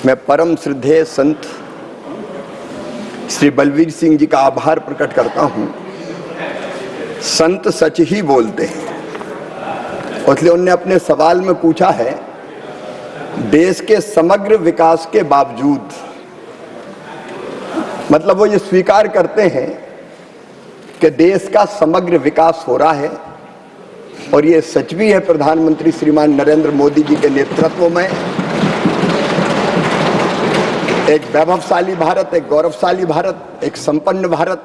मैं परम श्रद्धेय संत श्री बलवीर सिंह जी का आभार प्रकट करता हूं। संत सच ही बोलते हैं, इसलिए उन्होंने अपने सवाल में पूछा है, देश के समग्र विकास के बावजूद, मतलब वो ये स्वीकार करते हैं कि देश का समग्र विकास हो रहा है और ये सच भी है। प्रधानमंत्री श्रीमान नरेंद्र मोदी जी के नेतृत्व में एक वैभवशाली भारत, एक गौरवशाली भारत, एक संपन्न भारत,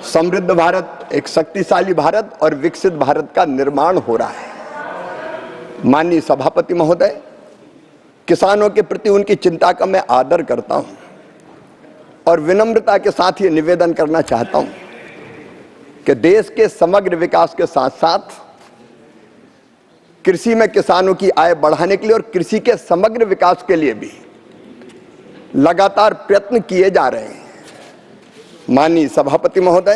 समृद्ध भारत, एक शक्तिशाली भारत और विकसित भारत का निर्माण हो रहा है। माननीय सभापति महोदय, किसानों के प्रति उनकी चिंता का मैं आदर करता हूं और विनम्रता के साथ ये निवेदन करना चाहता हूं कि देश के समग्र विकास के साथ साथ कृषि में किसानों की आय बढ़ाने के लिए और कृषि के समग्र विकास के लिए भी लगातार प्रयत्न किए जा रहे हैं। माननीय सभापति महोदय,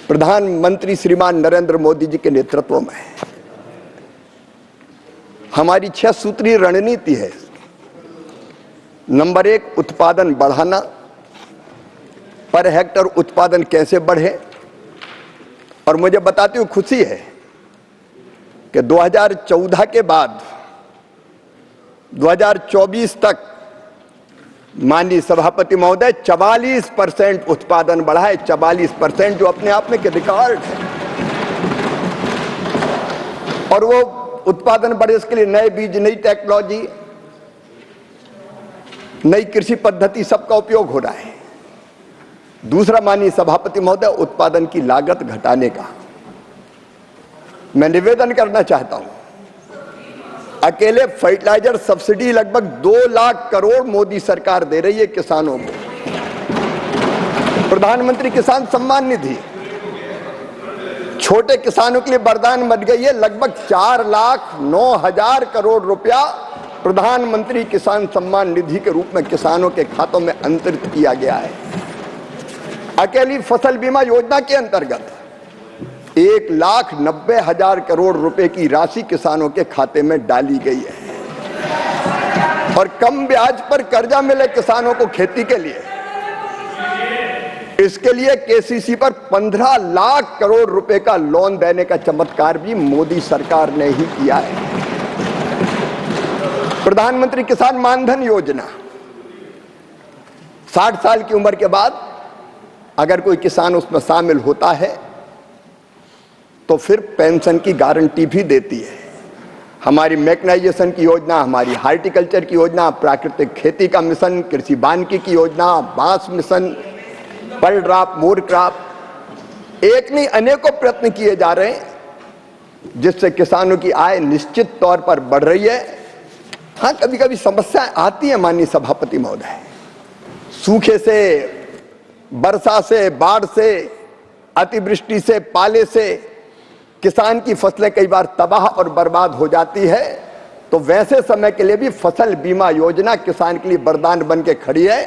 प्रधानमंत्री श्रीमान नरेंद्र मोदी जी के नेतृत्व में हमारी 6 सूत्रीय रणनीति है। नंबर 1, उत्पादन बढ़ाना। पर हेक्टर उत्पादन कैसे बढ़े, और मुझे बताते हुए खुशी है कि 2014 के बाद 2024 तक माननीय सभापति महोदय 44% उत्पादन बढ़ा है। 44%, जो अपने आप में एक रिकॉर्ड है। और वो उत्पादन बढ़े, इसके लिए नए बीज, नई टेक्नोलॉजी, नई कृषि पद्धति, सबका उपयोग हो रहा है। दूसरा, माननीय सभापति महोदय, उत्पादन की लागत घटाने का मैं निवेदन करना चाहता हूं। अकेले फर्टिलाइजर सब्सिडी लगभग 2 लाख करोड़ मोदी सरकार दे रही है किसानों को। प्रधानमंत्री किसान सम्मान निधि छोटे किसानों के लिए वरदान बन गई है। लगभग 4,09,000 करोड़ रुपया प्रधानमंत्री किसान सम्मान निधि के रूप में किसानों के खातों में अंतरित किया गया है। अकेली फसल बीमा योजना के अंतर्गत 1,90,000 करोड़ रुपए की राशि किसानों के खाते में डाली गई है। और कम ब्याज पर कर्जा मिले किसानों को खेती के लिए, इसके लिए केसीसी पर 15 लाख करोड़ रुपए का लोन देने का चमत्कार भी मोदी सरकार ने ही किया है। प्रधानमंत्री किसान मानधन योजना, 60 साल की उम्र के बाद अगर कोई किसान उसमें शामिल होता है तो फिर पेंशन की गारंटी भी देती है। हमारी मैकेनाइजेशन की योजना, हमारी हार्टिकल्चर की योजना, प्राकृतिक खेती का मिशन, कृषि वानिकी की योजना, बांस mission, per drop, more crop, एक नहीं अनेकों प्रयत्न किए जा रहे हैं जिससे किसानों की आय निश्चित तौर पर बढ़ रही है। हाँ, कभी कभी समस्याएं आती है माननीय सभापति महोदय, सूखे से, वर्षा से, बाढ़ से, अतिवृष्टि से, पाले से किसान की फसलें कई बार तबाह और बर्बाद हो जाती है। तो वैसे समय के लिए भी फसल बीमा योजना किसान के लिए वरदान बन के खड़ी है।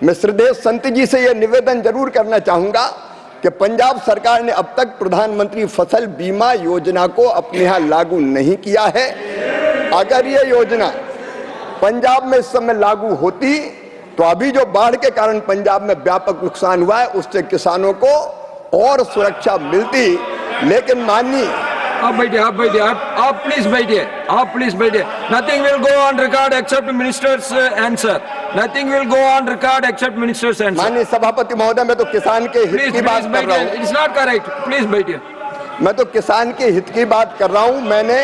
मैं श्रद्धेय संत जी से यह निवेदन जरूर करना चाहूंगा कि पंजाब सरकार ने अब तक प्रधानमंत्री फसल बीमा योजना को अपने यहां लागू नहीं किया है। अगर यह योजना पंजाब में इस समय लागू होती तो अभी जो बाढ़ के कारण पंजाब में व्यापक नुकसान हुआ है उससे किसानों को और सुरक्षा मिलती। लेकिन माननीय, आप बैठिए, आप प्लीज बैठिए। Nothing will go on record except minister's answer. Nothing will go on record except minister's answer. माननीय सभापति महोदय, मैं तो किसान के हित की बात कर रहा हूँ। इट्स नॉट करेक्ट, प्लीज बैठिए। मैं तो किसान के हित की बात कर रहा हूँ। मैंने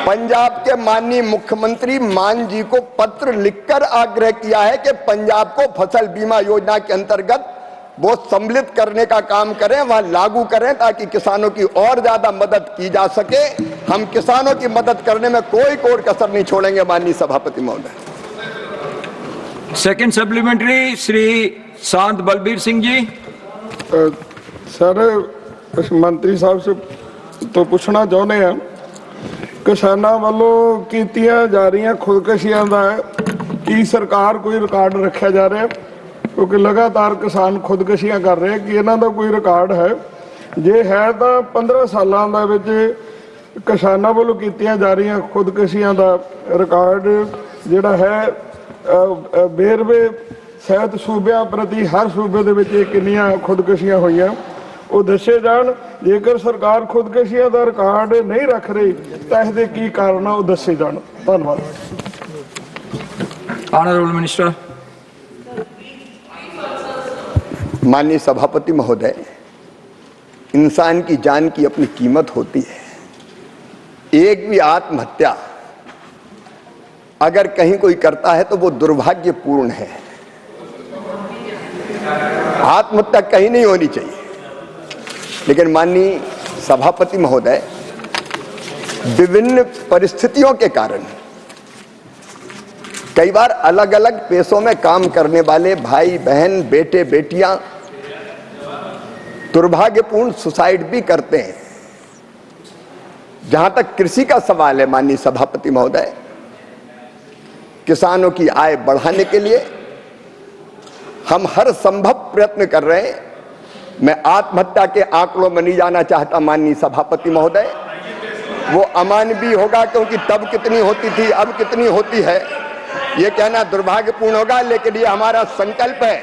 पंजाब के माननीय मुख्यमंत्री मान जी को पत्र लिखकर आग्रह किया है कि पंजाब को फसल बीमा योजना के अंतर्गत वो सम्मिलित करने का काम करें, वहां लागू करें ताकि किसानों की और ज्यादा मदद की जा सके। हम किसानों की मदद करने में कोई कोर कसर नहीं छोड़ेंगे माननीय सभापति महोदय। सेकंड सप्लीमेंट्री, श्री संत बलबीर सिंह जी। सर, मंत्री साहब से तो पूछना चाहते हैं, किसानों वालों कीतियां जा रही खुदकशियां का की सरकार कोई रिकॉर्ड रखा जा रहा है? क्योंकि लगातार किसान खुदकशियां कर रहे हैं कि इन्हों का कोई रिकॉर्ड है? जे है तो 15 सालों किसानों वालों कीतियां जा रही खुदकशियां का रिकॉर्ड ਜਿਹੜਾ ਹੈ ਵੇਰਵੇ ਸਹਿਤ ਸੂਬਿਆਂ ਪ੍ਰਤੀ ਹਰ ਸੂਬੇ ਦੇ ਵਿੱਚ ਕਿੰਨੀਆਂ ਖੁਦਕੁਸ਼ੀਆਂ ਹੋਈਆਂ ਉਹ ਦੱਸੇ ਜਾਣ। ਜੇਕਰ ਸਰਕਾਰ ਖੁਦਕੁਸ਼ੀਆਂ ਦਾ ਰਿਕਾਰਡ ਨਹੀਂ ਰੱਖ ਰਹੀ ਤਾਂ ਇਹਦੇ ਕੀ ਕਾਰਨ ਆ ਉਹ ਦੱਸੇ ਜਾਣ। ਧੰਨਵਾਦ। Honorable Minister. माननीय सभापति महोदय, इंसान की जान की अपनी कीमत होती है। एक भी आत्महत्या अगर कहीं कोई करता है तो वो दुर्भाग्यपूर्ण है। आत्महत्या कहीं नहीं होनी चाहिए, लेकिन माननीय सभापति महोदय, विभिन्न परिस्थितियों के कारण कई बार अलग अलग पेशों में काम करने वाले भाई बहन बेटे बेटियां दुर्भाग्यपूर्ण सुसाइड भी करते हैं। जहां तक कृषि का सवाल है माननीय सभापति महोदय, किसानों की आय बढ़ाने के लिए हम हर संभव प्रयत्न कर रहे हैं। मैं आत्महत्या के आंकड़ों में नहीं जाना चाहता माननीय सभापति महोदय, वो अमानवीय होगा क्योंकि तब कितनी होती थी अब कितनी होती है ये कहना दुर्भाग्यपूर्ण होगा। लेकिन ये हमारा संकल्प है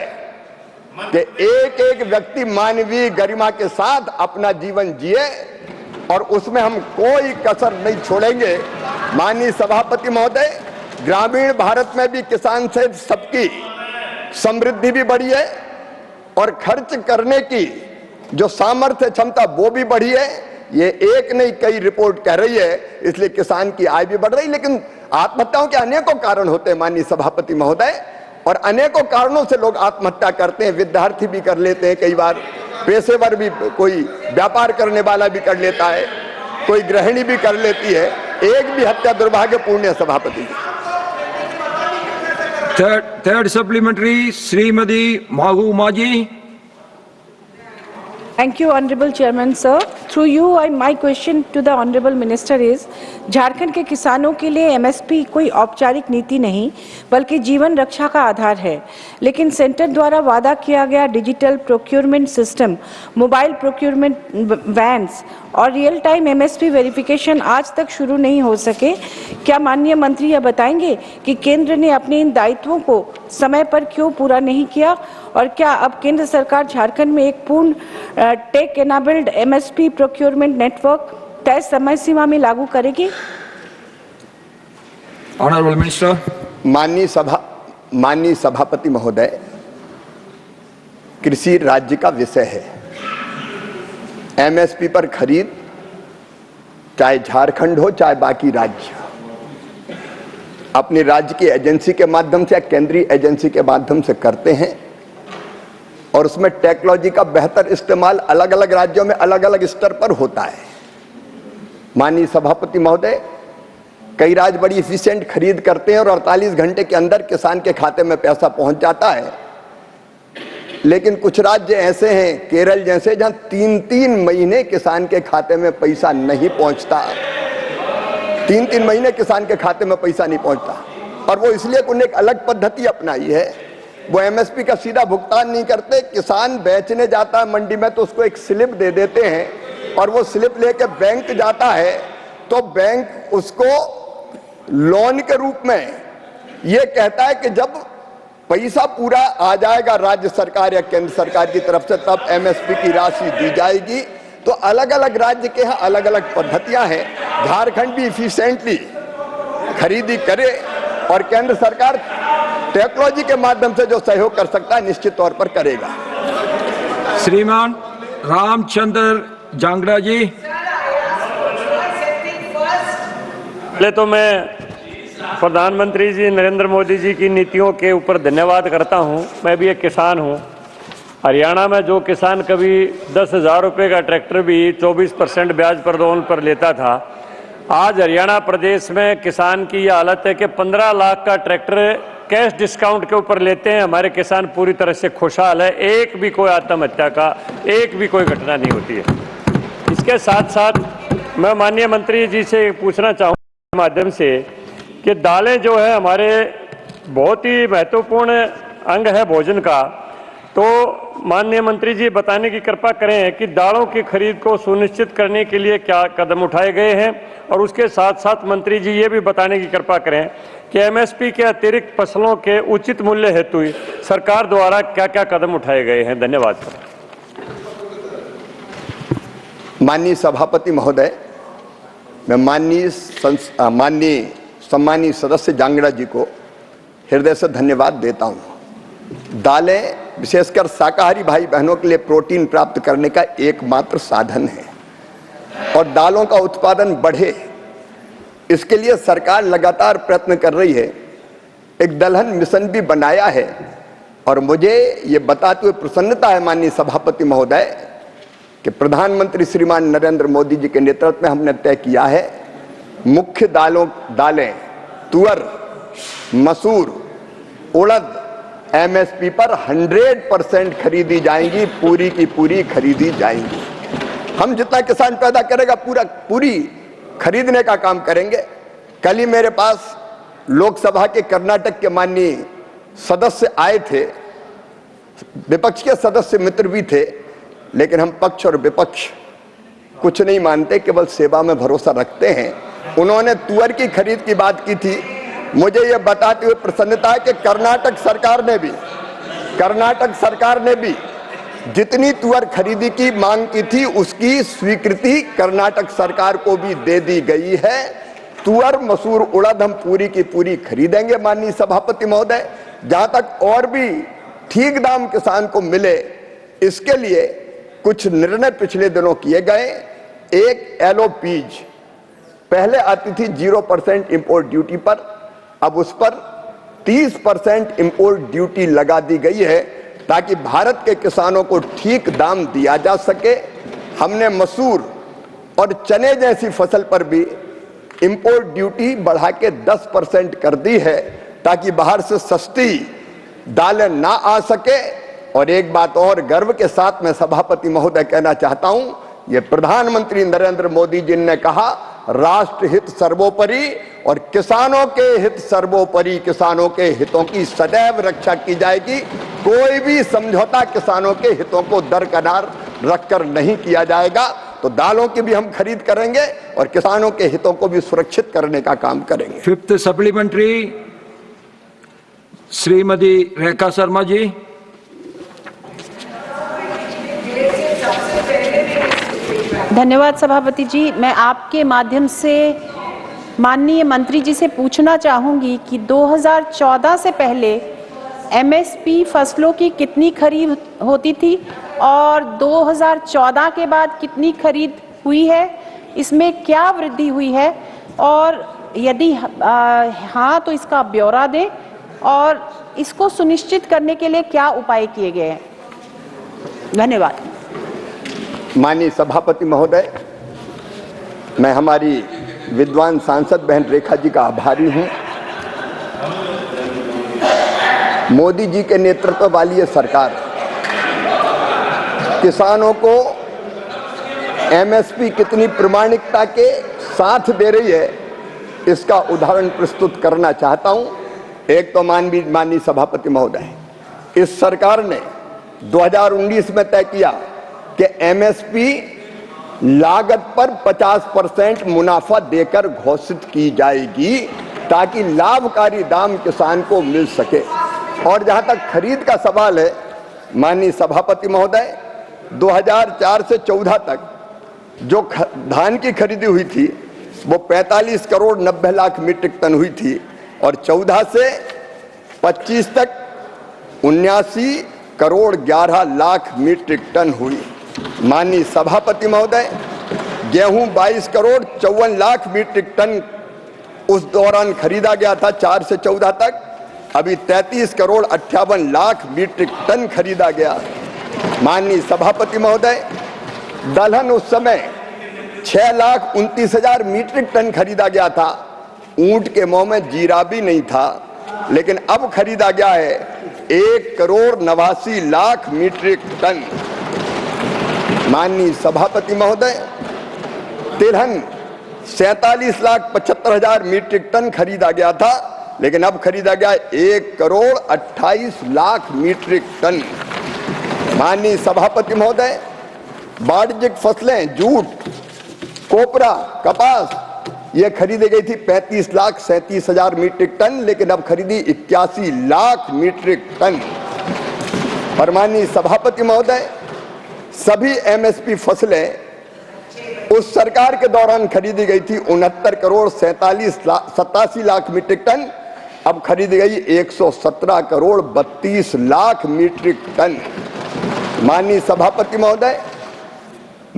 कि एक एक व्यक्ति मानवीय गरिमा के साथ अपना जीवन जिए और उसमें हम कोई कसर नहीं छोड़ेंगे। माननीय सभापति महोदय, ग्रामीण भारत में भी किसान से सबकी समृद्धि भी बढ़ी है और खर्च करने की जो सामर्थ्य क्षमता वो भी बढ़ी है। ये एक नहीं कई रिपोर्ट कह रही है, इसलिए किसान की आय भी बढ़ रही। लेकिन आत्महत्याओं के अनेकों कारण होते हैं माननीय सभापति महोदय, और अनेकों कारणों से लोग आत्महत्या करते हैं। विद्यार्थी भी कर लेते हैं, कई बार पेशेवर भी, कोई व्यापार करने वाला भी कर लेता है, कोई गृहिणी भी कर लेती है। एक भी हत्या दुर्भाग्यपूर्ण है सभापति जी। Third supplementary, Srimati Mahu Maji. Thank you, Honorable Chairman, sir. Through you, my question to the Honorable Minister is, Jharkhand के किसानों के लिए MSP कोई औपचारिक नीति नहीं बल्कि जीवन रक्षा का आधार है, लेकिन सेंटर द्वारा वादा किया गया digital procurement system, mobile procurement vans और रियल टाइम MSP वेरिफिकेशन आज तक शुरू नहीं हो सके। क्या माननीय मंत्री यह बताएंगे कि केंद्र ने अपने इन दायित्वों को समय पर क्यों पूरा नहीं किया, और क्या अब केंद्र सरकार झारखंड में एक पूर्ण tech enabled MSP procurement network तय समय सीमा में लागू करेगी? Honorable Minister. माननीय सभापति महोदय, कृषि राज्य का विषय है। MSP पर खरीद चाहे झारखंड हो चाहे बाकी राज्य अपने राज्य की एजेंसी के माध्यम से या केंद्रीय एजेंसी के माध्यम से करते हैं, और उसमें टेक्नोलॉजी का बेहतर इस्तेमाल अलग अलग राज्यों में अलग अलग स्तर पर होता है। माननीय सभापति महोदय, कई राज्य बड़ी इफिशिएंट खरीद करते हैं और 48 घंटे के अंदर किसान के खाते में पैसा पहुंच जाता है, लेकिन कुछ राज्य ऐसे हैं, केरल जैसे, जहां 3-3 महीने किसान के खाते में पैसा नहीं पहुंचता। 3-3 महीने किसान के खाते में पैसा नहीं पहुंचता, और वो इसलिए उन्होंने एक अलग पद्धति अपनाई है। वो MSP का सीधा भुगतान नहीं करते। किसान बेचने जाता है मंडी में तो उसको एक स्लिप दे देते हैं, और वो स्लिप लेके बैंक जाता है तो बैंक उसको लोन के रूप में ये कहता है कि जब पैसा पूरा आ जाएगा राज्य सरकार या केंद्र सरकार की तरफ से तब MSP की राशि दी जाएगी। तो अलग अलग राज्य के यहाँ अलग अलग पद्धतियां हैं। झारखंड भी इफिशिएंटली खरीदी करे और केंद्र सरकार टेक्नोलॉजी के माध्यम से जो सहयोग कर सकता है निश्चित तौर पर करेगा। श्रीमान रामचंद्र जांगड़ा जी। पहले तो मैं प्रधानमंत्री जी नरेंद्र मोदी जी की नीतियों के ऊपर धन्यवाद करता हूं। मैं भी एक किसान हूं। हरियाणा में जो किसान कभी 10,000 रुपये का ट्रैक्टर भी 24% ब्याज पर लोन पर लेता था, आज हरियाणा प्रदेश में किसान की यह हालत है कि 15 लाख का ट्रैक्टर कैश डिस्काउंट के ऊपर लेते हैं। हमारे किसान पूरी तरह से खुशहाल है। एक भी कोई आत्महत्या का एक भी कोई घटना नहीं होती है। इसके साथ साथ मैं माननीय मंत्री जी से पूछना चाहूँगा माध्यम से कि दालें जो है हमारे बहुत ही महत्वपूर्ण अंग है भोजन का, तो माननीय मंत्री जी बताने की कृपा करें कि दालों की खरीद को सुनिश्चित करने के लिए क्या कदम उठाए गए हैं, और उसके साथ साथ मंत्री जी ये भी बताने की कृपा करें कि एमएसपी के अतिरिक्त फसलों के उचित मूल्य हेतु सरकार द्वारा क्या क्या कदम उठाए गए हैं। धन्यवाद सर। माननीय सभापति महोदय, मैं माननीय सम्मानीय सदस्य जांगड़ा जी को हृदय से धन्यवाद देता हूं। दालें विशेषकर शाकाहारी भाई बहनों के लिए प्रोटीन प्राप्त करने का एकमात्र साधन है और दालों का उत्पादन बढ़े, इसके लिए सरकार लगातार प्रयत्न कर रही है। एक दलहन मिशन भी बनाया है और मुझे ये बताते हुए प्रसन्नता है माननीय सभापति महोदय कि प्रधानमंत्री श्रीमान नरेंद्र मोदी जी के नेतृत्व में हमने तय किया है मुख्य दालें तुअर, मसूर, उड़द एमएसपी पर 100% खरीदी जाएंगी, पूरी की पूरी खरीदी जाएंगी। हम जितना किसान पैदा करेगा पूरी खरीदने का काम करेंगे। कल ही मेरे पास लोकसभा के कर्नाटक के माननीय सदस्य आए थे, विपक्ष के सदस्य मित्र भी थे, लेकिन हम पक्ष और विपक्ष कुछ नहीं मानते, केवल सेवा में भरोसा रखते हैं। उन्होंने तुअर की खरीद की बात की थी। मुझे यह बताते हुए प्रसन्नता है कि कर्नाटक सरकार ने भी जितनी तुअर खरीदी की मांग की थी उसकी स्वीकृति कर्नाटक सरकार को भी दे दी गई है। तुअर, मसूर, उड़द हम पूरी की पूरी खरीदेंगे माननीय सभापति महोदय। जहां तक और भी ठीक दाम किसान को मिले, इसके लिए कुछ निर्णय पिछले दिनों किए गए। एक एलओपीज पहले आती थी 0% इंपोर्ट ड्यूटी पर, अब उस पर 30% इंपोर्ट ड्यूटी लगा दी गई है ताकि भारत के किसानों को ठीक दाम दिया जा सके। हमने मसूर और चने जैसी फसल पर भी इंपोर्ट ड्यूटी बढ़ा के 10% कर दी है ताकि बाहर से सस्ती दालें ना आ सके। और एक बात और गर्व के साथ मैं सभापति महोदय कहना चाहता हूं, ये प्रधानमंत्री नरेंद्र मोदी जी ने कहा राष्ट्र हित सर्वोपरि और किसानों के हित सर्वोपरि, किसानों के हितों की सदैव रक्षा की जाएगी। कोई भी समझौता किसानों के हितों को दरकिनार रखकर नहीं किया जाएगा। तो दालों की भी हम खरीद करेंगे और किसानों के हितों को भी सुरक्षित करने का काम करेंगे। Fifth supplementary Shrimati Rekha Sharma ji. धन्यवाद सभापति जी। मैं आपके माध्यम से माननीय मंत्री जी से पूछना चाहूंगी कि 2014 से पहले एमएसपी फसलों की कितनी खरीद होती थी और 2014 के बाद कितनी खरीद हुई है, इसमें क्या वृद्धि हुई है, और यदि हाँ तो इसका ब्यौरा दें और इसको सुनिश्चित करने के लिए क्या उपाय किए गए हैं। धन्यवाद। माननीय सभापति महोदय, मैं हमारी विद्वान सांसद बहन रेखा जी का आभारी हूं। मोदी जी के नेतृत्व वाली ये सरकार किसानों को एमएसपी कितनी प्रामाणिकता के साथ दे रही है, इसका उदाहरण प्रस्तुत करना चाहता हूं। एक तो माननीय सभापति महोदय, इस सरकार ने 2019 में तय किया कि एमएसपी लागत पर 50% मुनाफा देकर घोषित की जाएगी ताकि लाभकारी दाम किसान को मिल सके। और जहां तक खरीद का सवाल है, माननीय सभापति महोदय, 2004 से 14 तक जो धान की खरीदी हुई थी वो 45 करोड़ 90 लाख मीट्रिक टन हुई थी और 14 से 25 तक 79 करोड़ 11 लाख मीट्रिक टन हुई। माननीय सभापति महोदय, गेहूं 22 करोड़ 54 लाख मीट्रिक टन उस दौरान खरीदा गया था 4 से 14 तक, अभी 33 करोड़ 58 लाख मीट्रिक टन खरीदा गया। माननीय सभापति महोदय, दलहन उस समय 6,29,000 मीट्रिक टन खरीदा गया था, ऊंट के मुंह में जीरा भी नहीं था, लेकिन अब खरीदा गया है 1 करोड़ 89 लाख मीट्रिक टन। माननीय सभापति महोदय, तिलहन 47,75,000 मीट्रिक टन खरीदा गया था, लेकिन अब खरीदा गया 1 करोड़ 28 लाख मीट्रिक टन। माननीय सभापति महोदय, वाणिज्यिक फसलें जूट, कोपरा, कपास ये खरीदी गई थी 35,37,000 मीट्रिक टन, लेकिन अब खरीदी 81 लाख मीट्रिक टन। और माननीय सभापति महोदय, सभी एमएसपी फसलें उस सरकार के दौरान खरीदी गई थी 69 करोड़ 87 लाख मीट्रिक टन, अब खरीदी गई 117 करोड़ 32 लाख मीट्रिक टन। माननीय सभापति महोदय,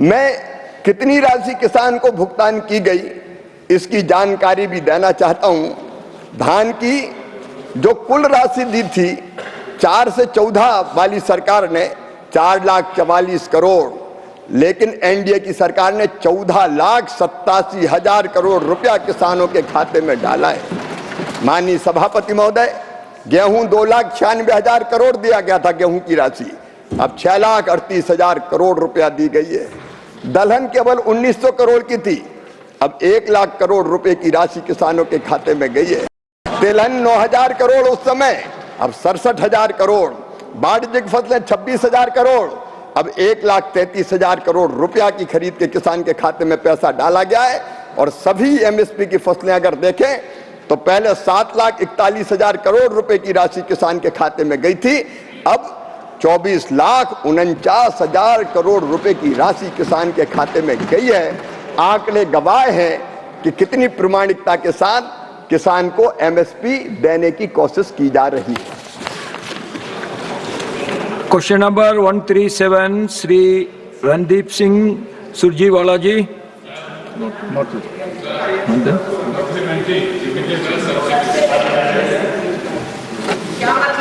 मैं कितनी राशि किसान को भुगतान की गई इसकी जानकारी भी देना चाहता हूं। धान की जो कुल राशि दी थी 4 से 14 वाली सरकार ने 4,44,00,000 करोड़, लेकिन एनडीए की सरकार ने 14,87,000 करोड़ रुपया किसानों के खाते में डाला है। माननीय सभापति महोदय, गेहूं 2,96,000 करोड़ दिया गया था गेहूं की राशि, अब 6,38,000 करोड़ रुपया दी गई है। दलहन केवल 1,900 करोड़ की थी, अब 1 लाख करोड़ रुपए की राशि किसानों के खाते में गई है। तिलहन 9,000 करोड़ उस समय, अब 67,000 करोड़। वाणिज्यिक फसलें 26,000 करोड़, अब 1,33,000 करोड़ रुपया की खरीद के किसान के खाते में पैसा डाला गया है। और सभी एमएसपी की फसलें अगर देखें तो पहले 7,41,000 करोड़ रुपए की राशि किसान के खाते में गई थी, अब 24,49,000 करोड़ रुपए की राशि किसान के खाते में गई है। आंकड़े गवाह हैं कि कितनी प्रामाणिकता के साथ किसान को एमएसपी देने की कोशिश की जा रही है। Question number 137, Sri Randeep Singh Surjiwala ji.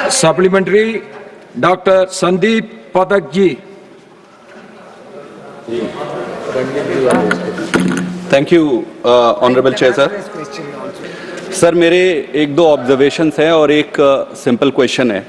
Supplementary, Dr. Sandeep Pathak ji. Thank you honourable chair sir. Sir मेरे 1-2 ऑब्जर्वेशंस हैं और एक सिंपल क्वेश्चन है।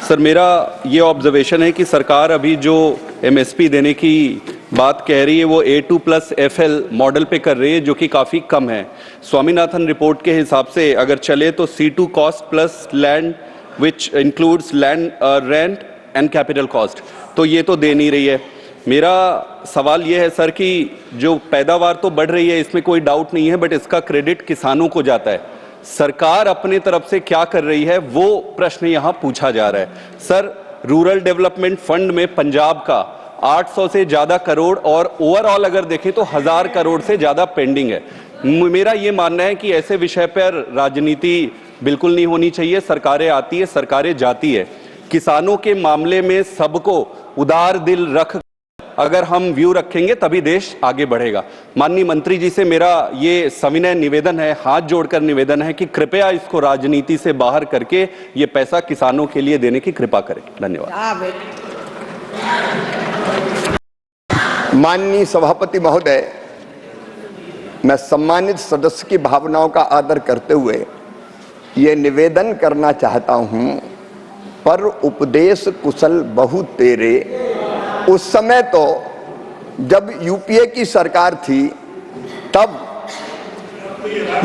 सर मेरा ये ऑब्जर्वेशन है कि सरकार अभी जो एमएसपी देने की बात कह रही है वो A2+FL मॉडल पे कर रही है, जो कि काफ़ी कम है। स्वामीनाथन रिपोर्ट के हिसाब से अगर चले तो C2 cost plus land which includes land rent and capital cost, तो ये तो दे नहीं रही है। मेरा सवाल ये है सर कि जो पैदावार तो बढ़ रही है, इसमें कोई डाउट नहीं है, बट इसका क्रेडिट किसानों को जाता है। सरकार अपने तरफ से क्या कर रही है वो प्रश्न यहां पूछा जा रहा है। सर रूरल डेवलपमेंट फंड में पंजाब का 800 से ज्यादा करोड़ और ओवरऑल अगर देखें तो 1000 करोड़ से ज्यादा पेंडिंग है। मेरा ये मानना है कि ऐसे विषय पर राजनीति बिल्कुल नहीं होनी चाहिए। सरकारें आती है, सरकारें जाती है। किसानों के मामले में सबको उदार दिल रख अगर हम व्यू रखेंगे तभी देश आगे बढ़ेगा। माननीय मंत्री जी से मेरा ये सविनय निवेदन है, हाथ जोड़कर निवेदन है कि कृपया इसको राजनीति से बाहर करके ये पैसा किसानों के लिए देने की कृपा करें। धन्यवाद। माननीय सभापति महोदय, मैं सम्मानित सदस्य की भावनाओं का आदर करते हुए ये निवेदन करना चाहता हूं, पर उपदेश कुशल बहु तेरे। उस समय तो जब यूपीए की सरकार थी तब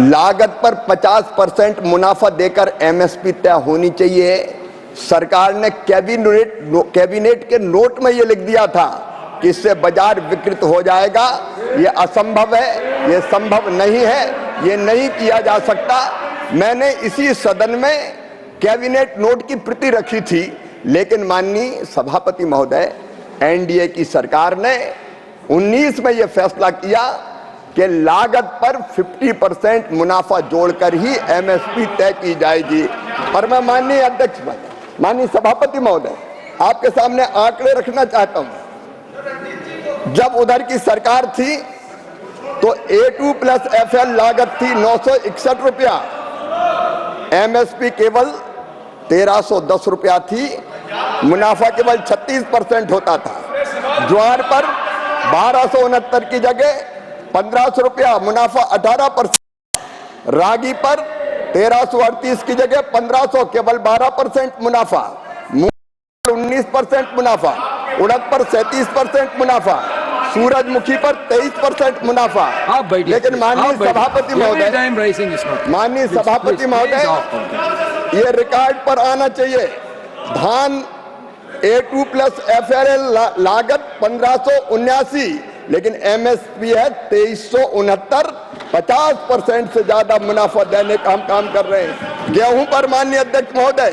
लागत पर 50% मुनाफा देकर एमएसपी तय होनी चाहिए। सरकार ने कैबिनेट के नोट में ये लिख दिया था कि इससे बाजार विकृत हो जाएगा। ये असंभव है, ये संभव नहीं है, ये नहीं किया जा सकता। मैंने इसी सदन में कैबिनेट नोट की प्रति रखी थी, लेकिन माननीय सभापति महोदय, एनडीए की सरकार ने 19 में यह फैसला किया कि लागत पर 50% मुनाफा जोड़कर ही एमएसपी तय की जाएगी। और मैं माननीय अध्यक्ष, माननीय सभापति महोदय, आपके सामने आंकड़े रखना चाहता हूं। जब उधर की सरकार थी तो A2+FL लागत थी 961 रुपया, एमएसपी केवल 1310 रुपया थी, मुनाफा केवल 36% होता था। ज्वार पर 1269 की जगह 1500 रुपया, मुनाफा 18%। रागी पर 1338 की जगह 1500, केवल 12% मुनाफा। मूंग पर 19% मुनाफा, उड़द पर 37% मुनाफा, सूरजमुखी पर 23% मुनाफा। लेकिन माननीय सभापति महोदय, ये रिकॉर्ड पर आना चाहिए। धान A2+FLL लागत 1579, लेकिन MSP है 2369। 50% से ज्यादा मुनाफा देने का हम काम कर रहे हैं। गेहूं पर माननीय अध्यक्ष महोदय,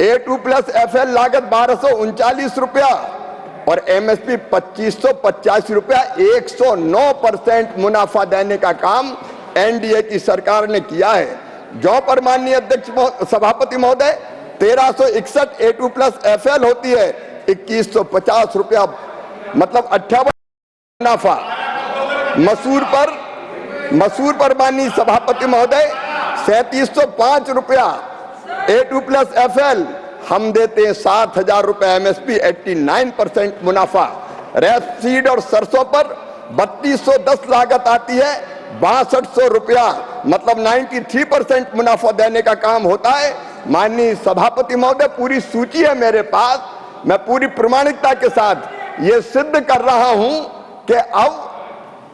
A2+FL लागत 1239 रुपया और MSP 2585 रुपया। 109% मुनाफा देने का काम NDA की सरकार ने किया है। जौ पर माननीय अध्यक्ष सभापति महोदय 1361 A2+FL होती है, 2150 रुपया, मतलब 58 मुनाफा। मसूर पर माननीय सभापति महोदय 3705 रुपया A2+FL, हम देते हैं 7000 रुपया MSP, 89% मुनाफा। रेपसीड और सरसों पर 3210 लागत आती है, 6200 रुपया, मतलब 93% मुनाफा देने का काम होता है। माननीय सभापति महोदय, पूरी सूची है मेरे पास, मैं पूरी प्रामाणिकता के साथ ये सिद्ध कर रहा हूं कि अब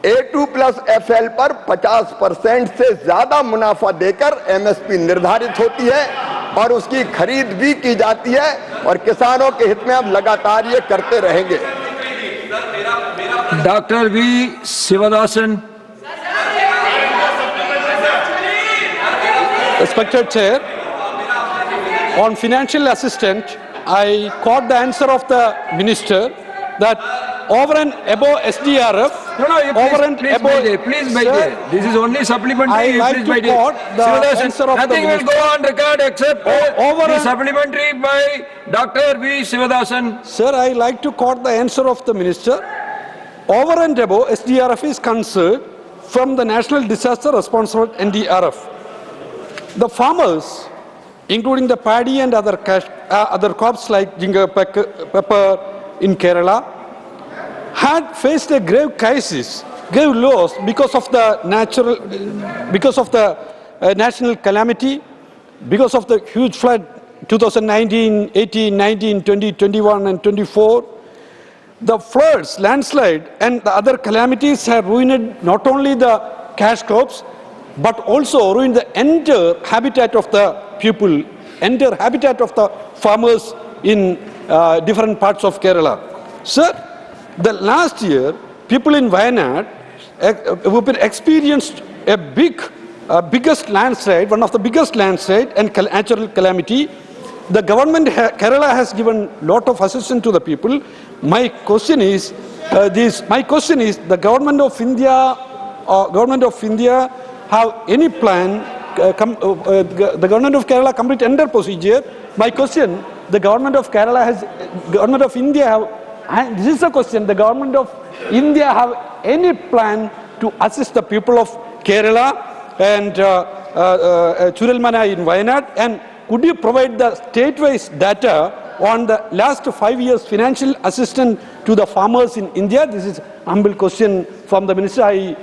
A2+FL पर 50% से ज्यादा मुनाफा देकर MSP निर्धारित होती है और उसकी खरीद भी की जाती है और किसानों के हित में हम लगातार ये करते रहेंगे। Doctor V Sivadasan. Respected Chair, on financial assistance, I caught the answer of the Minister that over and above SDRF, over and above... Please, Sir, this is only supplementary. I like to quote the answer of the Nothing will Minister. go on record except over the and- supplementary by Dr. V. Sivadasan. Sir, I like to quote the answer of the Minister. Over and above SDRF is concerned from the National Disaster Response Fund NDRF. The farmers, including the paddy and other crops like ginger, pepper in Kerala, had faced a grave crisis, grave loss because of the national calamity, because of the huge flood 2019, 18, 19, 20, 21 and 24. The floods, landslide and the other calamities have ruined not only the cash crops, but also ruined the entire habitat of the people, entire habitat of the farmers in different parts of Kerala. Sir, the last year, people in Wayanad experienced a biggest landslide, one of the biggest landslide and natural calamity. The government, Kerala has given lot of assistance to the people. My question is, the government of India have any plan, the government of Kerala complete tender procedure. My question, the government of India have, and this is a question, the government of India have any plan to assist the people of Kerala and Churalmana in Wayanad, and could you provide the state-wise data on the last 5 years financial assistance to the farmers in India? This is humble question from the Minister. I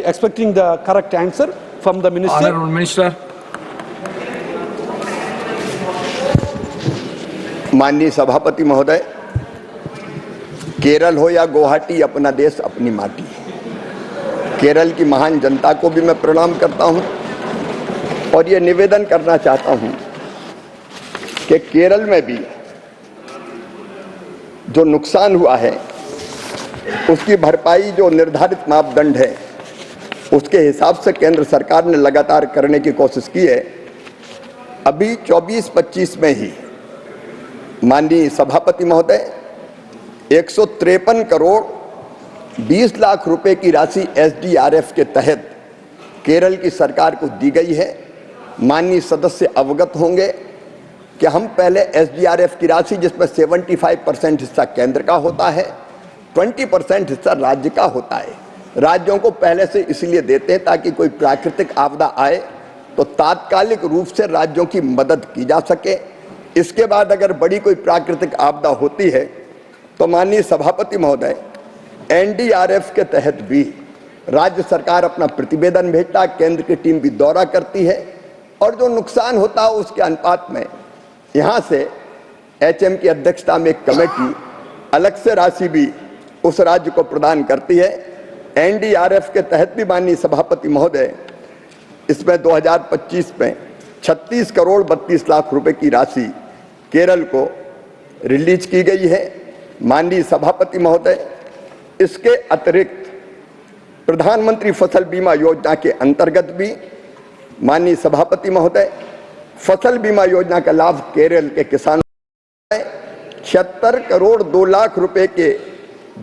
expecting the correct answer from the Minister. Honorable Minister. माननीय सभापति महोदय, केरल हो या गुवाहाटी, अपना देश अपनी माटी। केरल की महान जनता को भी मैं प्रणाम करता हूं और ये निवेदन करना चाहता हूं कि केरल में भी जो नुकसान हुआ है उसकी भरपाई जो निर्धारित मापदंड है उसके हिसाब से केंद्र सरकार ने लगातार करने की कोशिश की है। अभी 24-25 में ही माननीय सभापति महोदय 153 करोड़ 20 लाख रुपए की राशि SDRF के तहत केरल की सरकार को दी गई है। माननीय सदस्य अवगत होंगे कि हम पहले SDRF की राशि, जिसमें 75% हिस्सा केंद्र का होता है, 20% हिस्सा राज्य का होता है। राज्यों को पहले से इसलिए देते हैं ताकि कोई प्राकृतिक आपदा आए तो तात्कालिक रूप से राज्यों की मदद की जा सके। इसके बाद अगर बड़ी कोई प्राकृतिक आपदा होती है तो माननीय सभापति महोदय, NDRF के तहत भी राज्य सरकार अपना प्रतिवेदन भेजता, केंद्र की टीम भी दौरा करती है और जो नुकसान होता है उसके अनुपात में यहाँ से HM की अध्यक्षता में एक कमेटी अलग से राशि भी उस राज्य को प्रदान करती है। NDRF के तहत भी माननीय सभापति महोदय, इसमें 2025 में 36 करोड़ 32 लाख रुपए की राशि केरल को रिलीज की गई है। माननीय सभापति महोदय, इसके अतिरिक्त प्रधानमंत्री फसल बीमा योजना के अंतर्गत भी माननीय सभापति महोदय, फसल बीमा योजना का लाभ केरल के किसानों को 76 करोड़ 2 लाख रुपए के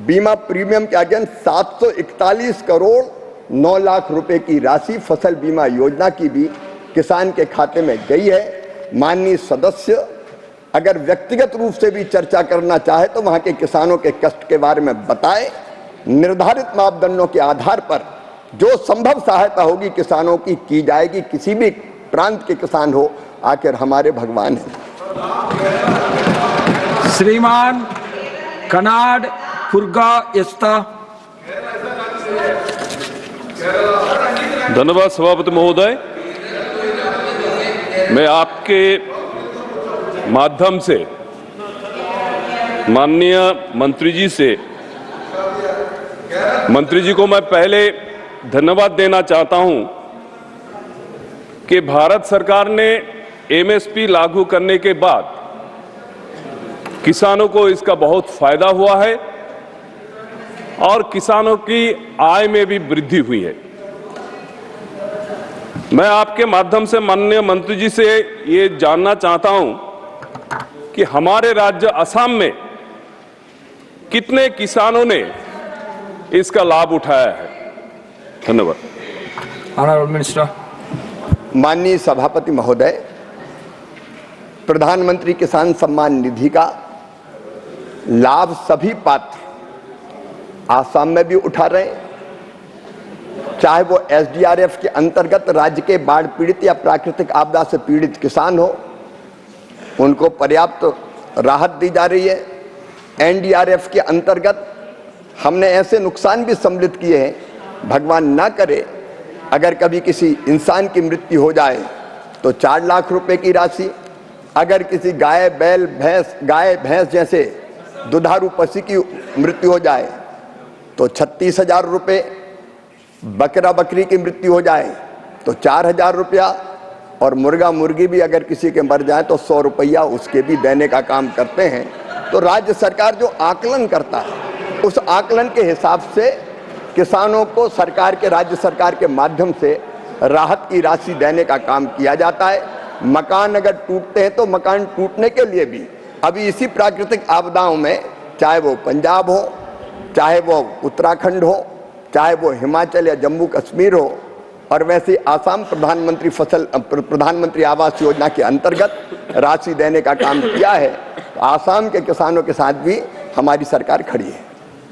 बीमा प्रीमियम के अगेंस्ट 741 करोड़ 9 लाख रुपए की राशि फसल बीमा योजना की भी किसान के खाते में गई है। माननीय सदस्य अगर व्यक्तिगत रूप से भी चर्चा करना चाहे तो वहां के किसानों के कष्ट के बारे में बताएं। निर्धारित मापदंडों के आधार पर जो संभव सहायता होगी किसानों की जाएगी। किसी भी प्रांत के किसान हो, आखिर हमारे भगवान हैं। श्रीमान कनाड फुर्गा यस्ता। धन्यवाद सभापति महोदय। मैं आपके माध्यम से माननीय मंत्री जी को मैं पहले धन्यवाद देना चाहता हूं कि भारत सरकार ने एमएसपी लागू करने के बाद किसानों को इसका बहुत फायदा हुआ है और किसानों की आय में भी वृद्धि हुई है। मैं आपके माध्यम से माननीय मंत्री जी से ये जानना चाहता हूं कि हमारे राज्य असम में कितने किसानों ने इसका लाभ उठाया है। धन्यवाद। Honourable minister. माननीय सभापति महोदय, प्रधानमंत्री किसान सम्मान निधि का लाभ सभी पात्र आसाम में भी उठा रहे हैं, चाहे वो एसडीआरएफ के अंतर्गत राज्य के बाढ़ पीड़ित या प्राकृतिक आपदा से पीड़ित किसान हो, उनको पर्याप्त राहत दी जा रही है। एनडीआरएफ के अंतर्गत हमने ऐसे नुकसान भी सम्मिलित किए हैं, भगवान ना करे अगर कभी किसी इंसान की मृत्यु हो जाए तो 4 लाख रुपए की राशि, अगर किसी गाय भैंस जैसे दुधारू पशु की मृत्यु हो जाए तो 36,000 रुपये, बकरा बकरी की मृत्यु हो जाए तो 4,000 रुपया, और मुर्गा मुर्गी भी अगर किसी के मर जाए तो 100 रुपया उसके भी देने का काम करते हैं। तो राज्य सरकार जो आकलन करता है उस आकलन के हिसाब से किसानों को सरकार के राज्य सरकार के माध्यम से राहत की राशि देने का काम किया जाता है। मकान अगर टूटते हैं तो मकान टूटने के लिए भी अभी इसी प्राकृतिक आपदाओं में, चाहे वो पंजाब हो, चाहे वो उत्तराखंड हो, चाहे वो हिमाचल या जम्मू कश्मीर हो, और वैसे आसाम प्रधानमंत्री आवास योजना के अंतर्गत राशि देने का काम किया है। तो आसाम के किसानों के साथ भी हमारी सरकार खड़ी है।